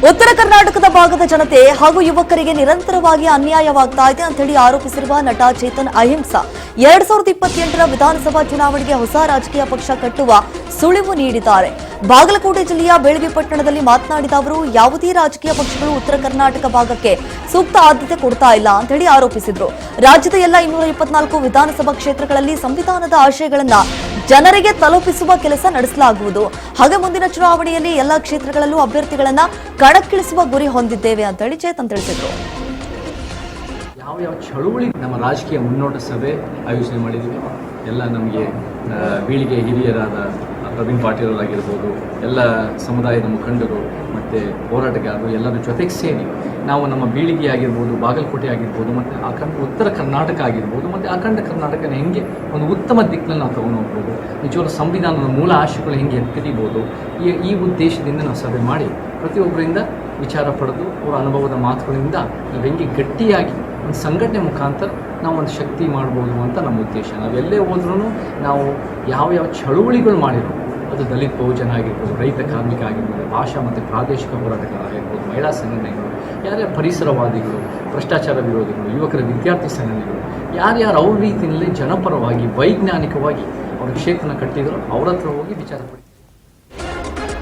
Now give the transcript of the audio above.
ಉತ್ತರ ಕರ್ನಾಟಕದ ಭಾಗದ ಜನತೆ ಹಾಗೂ ಯುವಕರಿಗೆ ನಿರಂತರವಾಗಿ ಅನ್ಯಾಯವಾಗ್ತಾ ಇದೆ ಅಂತ ಹೇಳಿ ಆರೋಪಿಸಿರುವ ನಟ ಚೇತನ್ ಅಹಿಂಸಾ 2028ರ ವಿಧಾನಸಭಾ ಚುನಾವಣೆಗೆ ಹೊಸ ರಾಜಕೀಯ ಪಕ್ಷ ಕಟ್ಟುವ ಸುಳಿವು ನೀಡಿದ್ದಾರೆ. ಬಾಗಲಕೋಟೆ ಜಿಲ್ಲೆಯ ಬೇಳಗಿ ಪಟ್ಟಣದಲ್ಲಿ ಮಾತನಾಡಿದ ಅವರು, ಯಾವುದೇ ರಾಜಕೀಯ ಪಕ್ಷಗಳು ಉತ್ತರ ಕರ್ನಾಟಕ ಭಾಗಕ್ಕೆ ಸೂಕ್ತ ಆದ್ಯತೆ ಕೊಡ್ತಾ ಇಲ್ಲ ಅಂತ ಹೇಳಿ ಆರೋಪಿಸಿದ್ರು. ರಾಜ್ಯದ ಎಲ್ಲ 224 ವಿಧಾನಸಭಾ ಕ್ಷೇತ್ರಗಳಲ್ಲಿ ಸಂವಿಧಾನದ ಆಶಯಗಳನ್ನ ಜನರಿಗೆ ತಲುಪಿಸುವ ಕೆಲಸ ನಡೆಸಲಾಗುವುದು. ಹಾಗೆ ಮುಂದಿನ ಚುನಾವಣೆಯಲ್ಲಿ ಎಲ್ಲ ಕ್ಷೇತ್ರಗಳಲ್ಲೂ ಅಭ್ಯರ್ಥಿಗಳನ್ನ ಕಣಕ್ಕಿಳಿಸುವ ಗುರಿ ಹೊಂದಿದ್ದೇವೆ ಅಂತ ಹೇಳಿ ಚೇತನ್ ತಿಳಿಸಿದ್ರು. ಯಾವ ಚಳುವಳಿ ನಮ್ಮ ರಾಜಕೀಯ ಮುನ್ನೋಟ ಸಭೆ ಆಯೋಜನೆ ಮಾಡಿದ್ದೀವಿ. ಎಲ್ಲ ನಮಗೆ ಬೀಳಿಗೆ ಹಿರಿಯರಾದ ಪ್ರವೀಣ್ ಪಾಟೀಲ್ ಅವರಾಗಿರ್ಬೋದು, ಎಲ್ಲ ಸಮುದಾಯದ ಮುಖಂಡರು ಮತ್ತು ಹೋರಾಟಗಾರರು ಎಲ್ಲರ ಜೊತೆಗೆ ಸೇರಿ ನಾವು ನಮ್ಮ ಬೀಳಿಗೆ ಆಗಿರ್ಬೋದು, ಬಾಗಲಕೋಟೆ ಆಗಿರ್ಬೋದು, ಮತ್ತು ಉತ್ತರ ಕರ್ನಾಟಕ ಆಗಿರ್ಬೋದು, ಮತ್ತು ಅಖಂಡ ಕರ್ನಾಟಕನ ಹೆಂಗೆ ಒಂದು ಉತ್ತಮ ದಿಕ್ಕಿನಲ್ಲಿ ನಾವು ತೊಗೊಂಡು ಹೋಗ್ಬೋದು, ನಿಜವಾಗ್ಲೂ ಸಂವಿಧಾನದ ಮೂಲ ಆಶಯಗಳು ಹೆಂಗೆ ಎತ್ತಿಡಿಬೋದು, ಈ ಉದ್ದೇಶದಿಂದ ನಾವು ಸಭೆ ಮಾಡಿ ಪ್ರತಿಯೊಬ್ಬರಿಂದ ವಿಚಾರ ಪಡೆದು ಅವರ ಅನುಭವದ ಮಾತುಗಳಿಂದ ನಾವು ಹೆಂಗೆ ಗಟ್ಟಿಯಾಗಿ ಒಂದು ಸಂಘಟನೆ ಮುಖಾಂತರ ನಾವು ಒಂದು ಶಕ್ತಿ ಮಾಡ್ಬೋದು ಅಂತ ನಮ್ಮ ಉದ್ದೇಶ. ನಾವೆಲ್ಲೇ ಹೋದ್ರೂ ನಾವು ಯಾವ ಚಳುವಳಿಗಳು ಮಾಡಿರೋ, ಅದು ದಲಿತ ಬಹುಜನ ಆಗಿರ್ಬೋದು, ರೈತ ಕಾರ್ಮಿಕ ಆಗಿರ್ಬೋದು, ಭಾಷಾ ಮತ್ತು ಪ್ರಾದೇಶಿಕ ಹೋರಾಟಗಾರರಾಗಿರ್ಬೋದು, ಮಹಿಳಾ ಸಂಘಟನೆಗಳು, ಯಾರ್ಯಾರು ಪರಿಸರವಾದಿಗಳು, ಭ್ರಷ್ಟಾಚಾರ ವಿರೋಧಿಗಳು, ಯುವಕರ ವಿದ್ಯಾರ್ಥಿ ಸಂಘಟನೆಗಳು, ಯಾರ್ಯಾರು ಅವ್ರ ರೀತಿಯಲ್ಲಿ ಜನಪರವಾಗಿ ವೈಜ್ಞಾನಿಕವಾಗಿ ಅವ್ರ ಕ್ಷೇತ್ರನ ಕಟ್ಟಿದ್ರು ಅವ್ರ ಹತ್ರ ಹೋಗಿ ವಿಚಾರ ಪಡಿ.